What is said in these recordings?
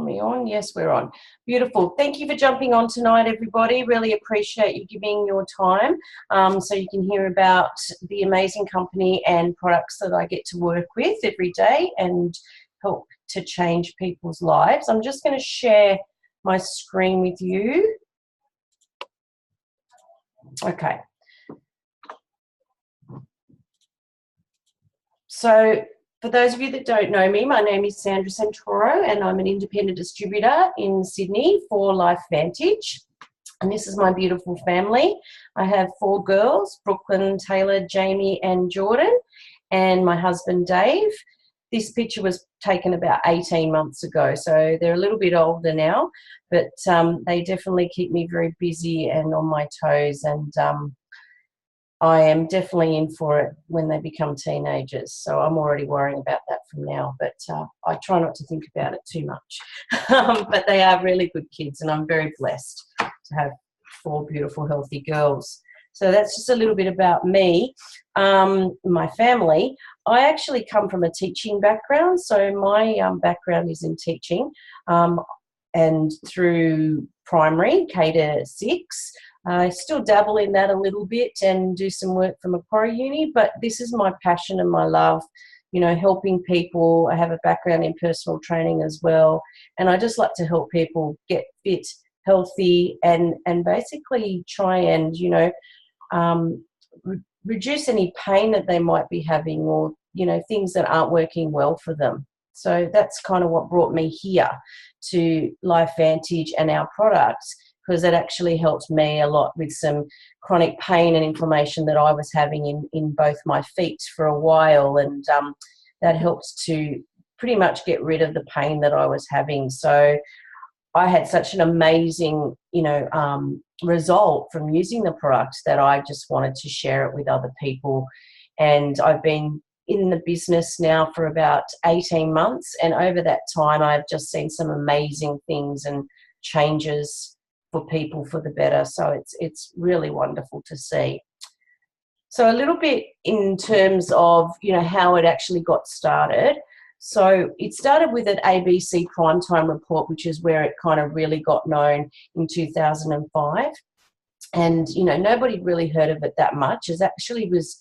we on? Yes, we're on. Beautiful. Thank you for jumping on tonight, everybody. Really appreciate you giving your time so you can hear about the amazing company and products that I get to work with every day and help to change people's lives. I'm just going to share my screen with you. Okay. So for those of you that don't know me, my name is Sandra Santoro and I'm an independent distributor in Sydney for LifeVantage. And this is my beautiful family. I have 4 girls, Brooklyn, Taylor, Jamie and Jordan, and my husband Dave. This picture was taken about 18 months ago, so they're a little bit older now, but they definitely keep me very busy and on my toes, and I am definitely in for it when they become teenagers, so I'm already worrying about that from now, but I try not to think about it too much. But they are really good kids, and I'm very blessed to have 4 beautiful, healthy girls. So that's just a little bit about me, my family. I actually come from a teaching background, so my background is in teaching, and through primary, K to 6. I still dabble in that a little bit and do some work for Macquarie Uni, but this is my passion and my love, you know, helping people. I have a background in personal training as well, and I just like to help people get fit, healthy, and basically try and, you know, reduce any pain that they might be having, or, you know, things that aren't working well for them. So that's kind of what brought me here to LifeVantage and our products, because it actually helped me a lot with some chronic pain and inflammation that I was having in both my feet for a while, and that helped to pretty much get rid of the pain that I was having. So I had such an amazing, you know, result from using the product that I just wanted to share it with other people. And I've been in the business now for about 18 months, and over that time I've just seen some amazing things and changes for people for the better. So it's really wonderful to see. So a little bit in terms of, you know, how it actually got started. So it started with an ABC Primetime Report, which is where it kind of really got known in 2005. And, you know, nobody really heard of it that much. It actually was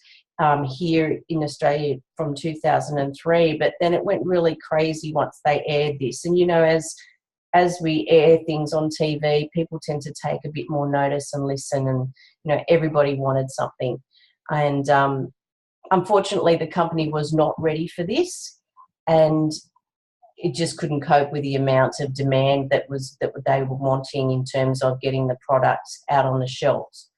here in Australia from 2003, but then it went really crazy once they aired this. And, you know, as we air things on TV, people tend to take a bit more notice and listen, and, you know, everybody wanted something. And unfortunately, the company was not ready for this, and it just couldn't cope with the amount of demand that they were wanting in terms of getting the products out on the shelves.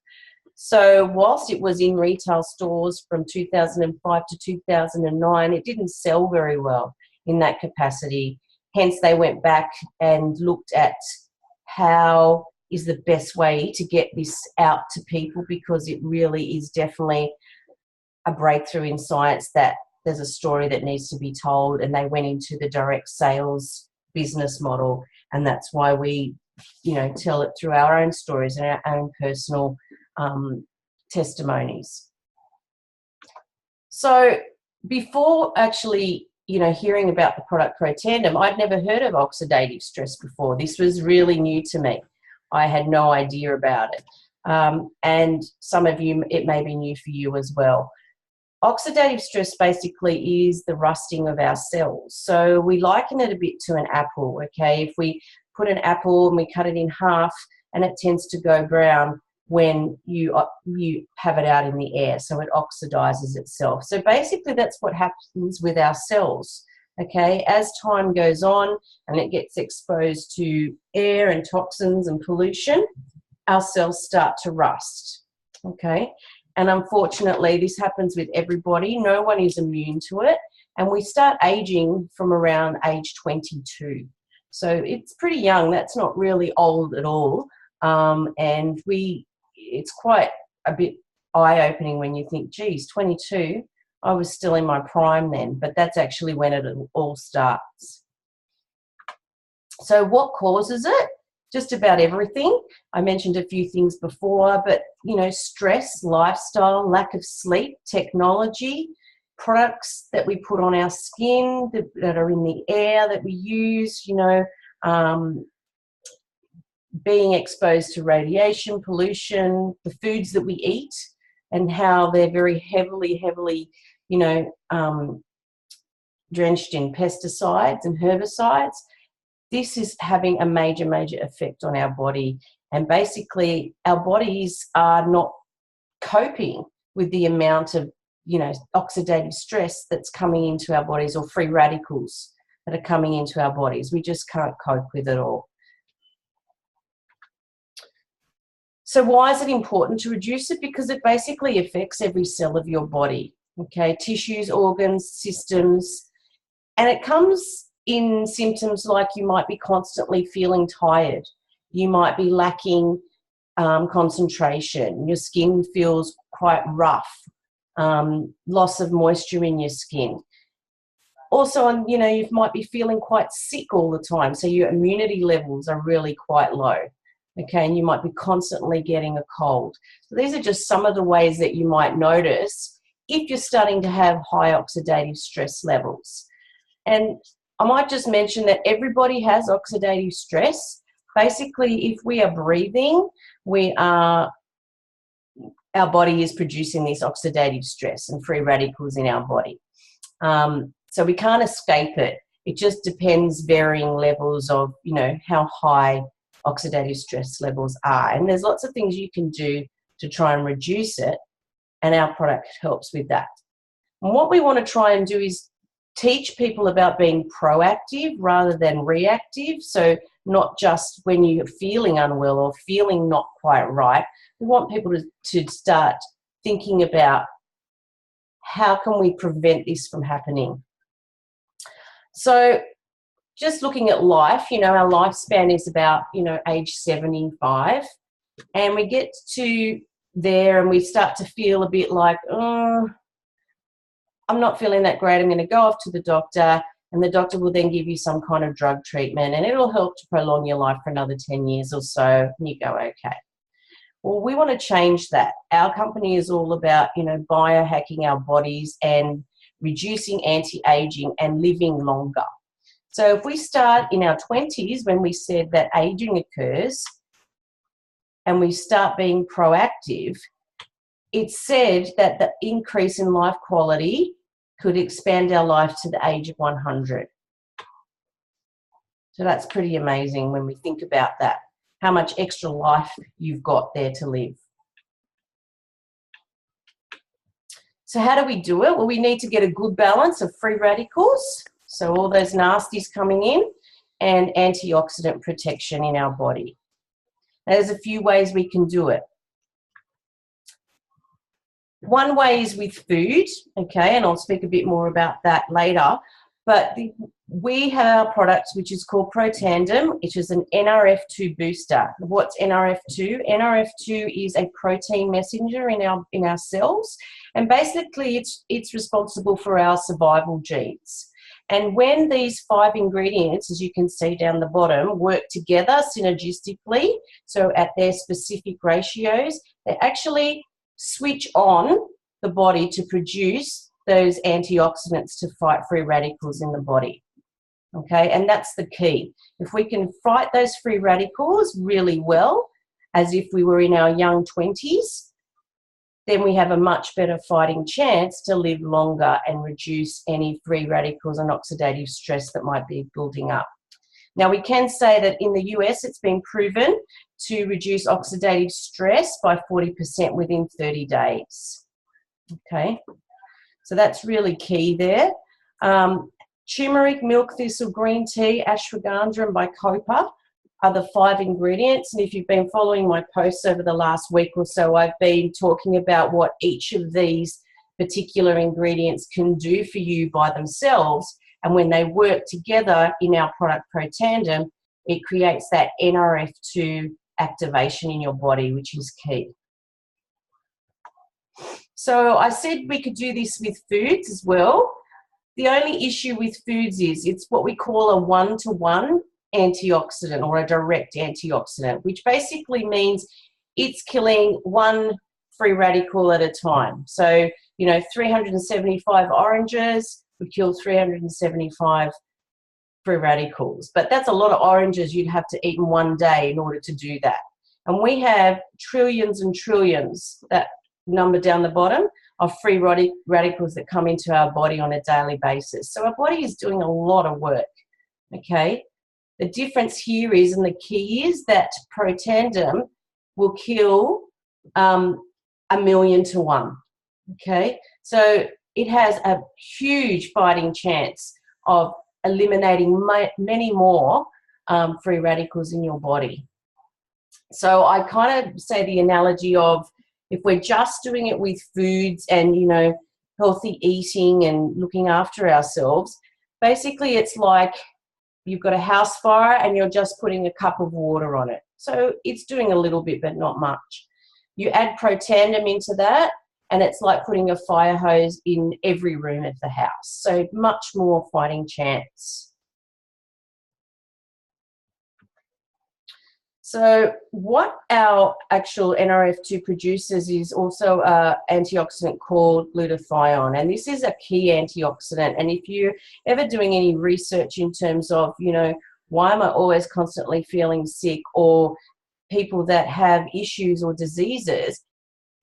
So whilst it was in retail stores from 2005 to 2009, it didn't sell very well in that capacity. Hence, they went back and looked at how is the best way to get this out to people, because it really is definitely a breakthrough in science that there's a story that needs to be told, and they went into the direct sales business model, and that's why we, you know, tell it through our own stories and our own personal testimonies. So before actually, you know, hearing about the product Protandim, I'd never heard of oxidative stress before. This was really new to me. I had no idea about it. And some of you, it may be new for you as well. Oxidative stress basically is the rusting of our cells. So we liken it a bit to an apple, okay? If we put an apple and we cut it in half, and it tends to go brown when you have it out in the air, so it oxidizes itself. So basically that's what happens with our cells, okay? As time goes on and it gets exposed to air and toxins and pollution, our cells start to rust, okay? And unfortunately, this happens with everybody. No one is immune to it. And we start aging from around age 22. So it's pretty young. That's not really old at all. And it's quite a bit eye-opening when you think, geez, 22, I was still in my prime then. But that's actually when it all starts. So what causes it? Just about everything. I mentioned a few things before, but, you know, stress, lifestyle, lack of sleep, technology, products that we put on our skin that are in the air that we use, you know, being exposed to radiation, pollution, the foods that we eat, and how they're very heavily, drenched in pesticides and herbicides. This is having a major effect on our body. And basically, our bodies are not coping with the amount of, oxidative stress that's coming into our bodies, or free radicals that are coming into our bodies. We just can't cope with it all. So why is it important to reduce it? Because it basically affects every cell of your body, okay? Tissues, organs, systems. And it comes in symptoms like you might be constantly feeling tired. You might be lacking concentration. Your skin feels quite rough. Loss of moisture in your skin. Also, you might be feeling quite sick all the time, so your immunity levels are really quite low, okay, and you might be constantly getting a cold. So these are just some of the ways that you might notice if you're starting to have high oxidative stress levels. And I might just mention that everybody has oxidative stress. Basically, if we are breathing, our body is producing this oxidative stress and free radicals in our body. So we can't escape it. It just depends varying levels of, how high oxidative stress levels are. And there's lots of things you can do to try and reduce it, and our product helps with that. And what we want to try and do is teach people about being proactive rather than reactive. So not just when you're feeling unwell or feeling not quite right. We want people to start thinking about how can we prevent this from happening. So just looking at life, our lifespan is about, age 75, and we get to there and we start to feel a bit like, I'm not feeling that great. I'm going to go off to the doctor, and the doctor will then give you some kind of drug treatment, and it'll help to prolong your life for another 10 years or so, and you go, okay. Well, we want to change that. Our company is all about, biohacking our bodies and reducing anti-aging and living longer. So if we start in our 20s, when we said that aging occurs, and we start being proactive, it's said that the increase in life quality could expand our life to the age of 100. So that's pretty amazing when we think about that, how much extra life you've got there to live. So how do we do it? Well, we need to get a good balance of free radicals, so all those nasties coming in, and antioxidant protection in our body. Now, there's a few ways we can do it. One way is with food, okay, and I'll speak a bit more about that later. But we have our product which is called Protandim, which is an NRF2 booster. What's NRF2? NRF2 is a protein messenger in our cells, and basically it's responsible for our survival genes. And when these 5 ingredients, as you can see down the bottom, work together synergistically, so at their specific ratios, they actually switch on the body to produce those antioxidants to fight free radicals in the body. Okay, and that's the key. If we can fight those free radicals really well, as if we were in our young 20s, then we have a much better fighting chance to live longer and reduce any free radicals and oxidative stress that might be building up. Now, we can say that in the US, it's been proven to reduce oxidative stress by 40% within 30 days. Okay, so that's really key there. Turmeric, milk thistle, green tea, ashwagandha, and bacopa are the 5 ingredients. And if you've been following my posts over the last week or so, I've been talking about what each of these particular ingredients can do for you by themselves. And when they work together in our product Protandim, it creates that NRF2 activation in your body, which is key. So I said we could do this with foods as well. The only issue with foods is it's what we call a 1-to-1 antioxidant, or a direct antioxidant, which basically means it's killing 1 free radical at a time. So, 375 oranges would kill 375 free radicals. But that's a lot of oranges you'd have to eat in one day in order to do that. And we have trillions and trillions, that number down the bottom, of free radicals that come into our body on a daily basis. So our body is doing a lot of work, okay? The difference here is, and the key is, that Protandim will kill 1,000,000 to 1, okay? So it has a huge fighting chance of eliminating many more free radicals in your body. So I kind of say the analogy of, if we're just doing it with foods and, you know, healthy eating and looking after ourselves, basically it's like you've got a house fire and you're just putting a cup of water on it. So it's doing a little bit, but not much. You add Protandim into that, and it's like putting a fire hose in every room of the house. So much more fighting chance. So what our actual NRF2 produces is also an antioxidant called glutathione, and this is a key antioxidant. And if you're ever doing any research in terms of, you know, why am I always constantly feeling sick, or people that have issues or diseases,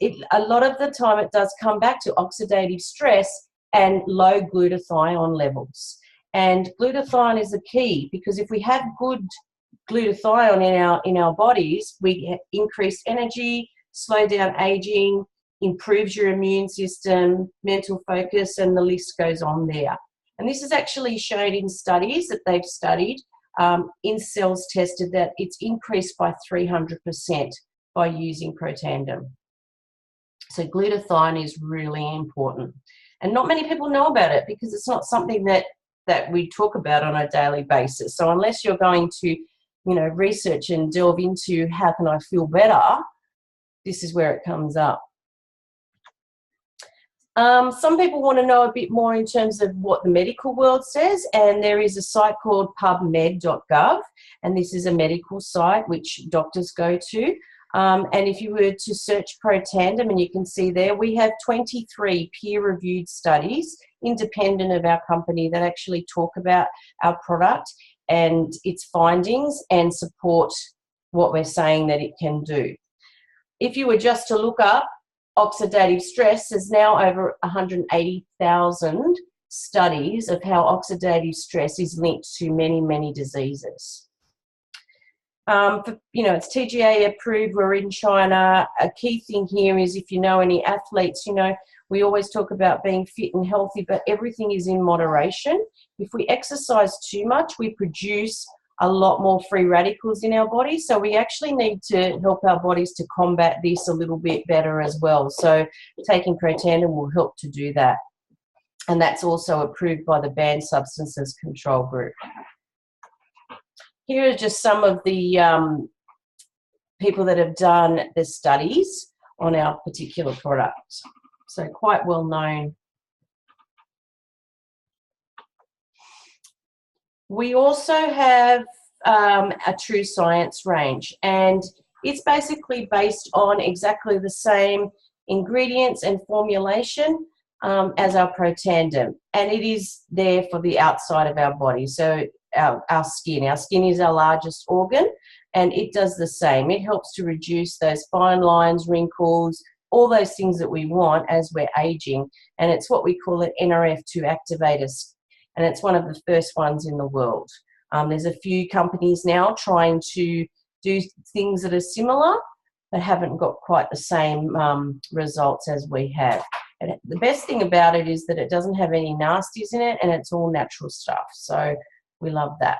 a lot of the time it does come back to oxidative stress and low glutathione levels. And glutathione is the key, because if we have good glutathione in our bodies, we get increased energy, slow down aging, improves your immune system, mental focus, and the list goes on there. And this is actually shown in studies that they've studied, in cells tested, that it's increased by 300% by using Protandim. So glutathione is really important. And not many people know about it, because it's not something that we talk about on a daily basis. So unless you're going to, you know, research and delve into how can I feel better, this is where it comes up. Some people want to know a bit more in terms of what the medical world says, and there is a site called pubmed.gov, and this is a medical site which doctors go to. And if you were to search Protandim, and you can see there, we have 23 peer-reviewed studies, independent of our company, that actually talk about our product and its findings and support what we're saying that it can do. If you were just to look up oxidative stress, there's now over 180,000 studies of how oxidative stress is linked to many, many diseases. You know, it's TGA approved. We're in China. A key thing here is, if you know any athletes, you know, we always talk about being fit and healthy, but everything is in moderation. If we exercise too much, we produce a lot more free radicals in our body. So we actually need to help our bodies to combat this a little bit better as well. So taking Protandim will help to do that. And that's also approved by the Banned Substances Control Group. Here are just some of the people that have done the studies on our particular product. So quite well known. We also have a True Science range, and it's basically based on exactly the same ingredients and formulation as our Protandim, and it is there for the outside of our body. So our skin is our largest organ, and it does the same. It helps to reduce those fine lines, wrinkles, all those things that we want as we're aging, and it's what we call an NRF2 activator, and it's one of the first ones in the world. There's a few companies now trying to do things that are similar, but haven't got quite the same results as we have. And the best thing about it is that it doesn't have any nasties in it, and it's all natural stuff. So we love that.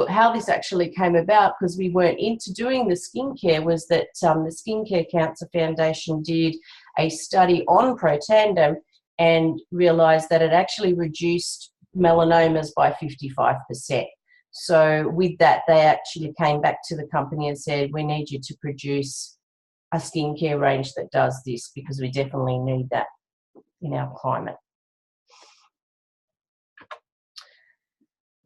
How this actually came about, because we weren't into doing the skincare, was that the Skincare Cancer Foundation did a study on Protandim and realised that it actually reduced melanomas by 55%. So with that, they actually came back to the company and said, we need you to produce a skincare range that does this, because we definitely need that in our climate.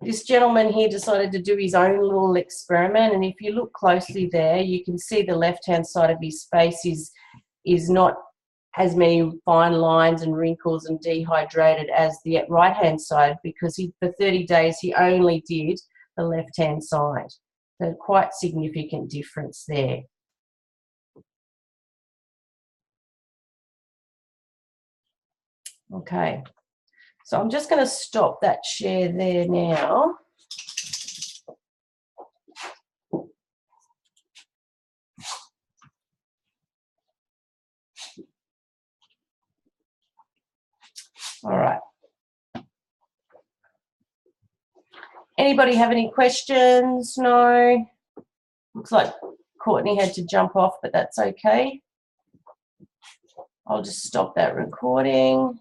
This gentleman here decided to do his own little experiment, and if you look closely there, you can see the left-hand side of his face is not as many fine lines and wrinkles and dehydrated as the right-hand side, because for 30 days he only did the left-hand side. So quite significant difference there. Okay, so I'm just going to stop that share there now. All right. Anybody have any questions? No? Looks like Courtney had to jump off, but that's okay. I'll just stop that recording.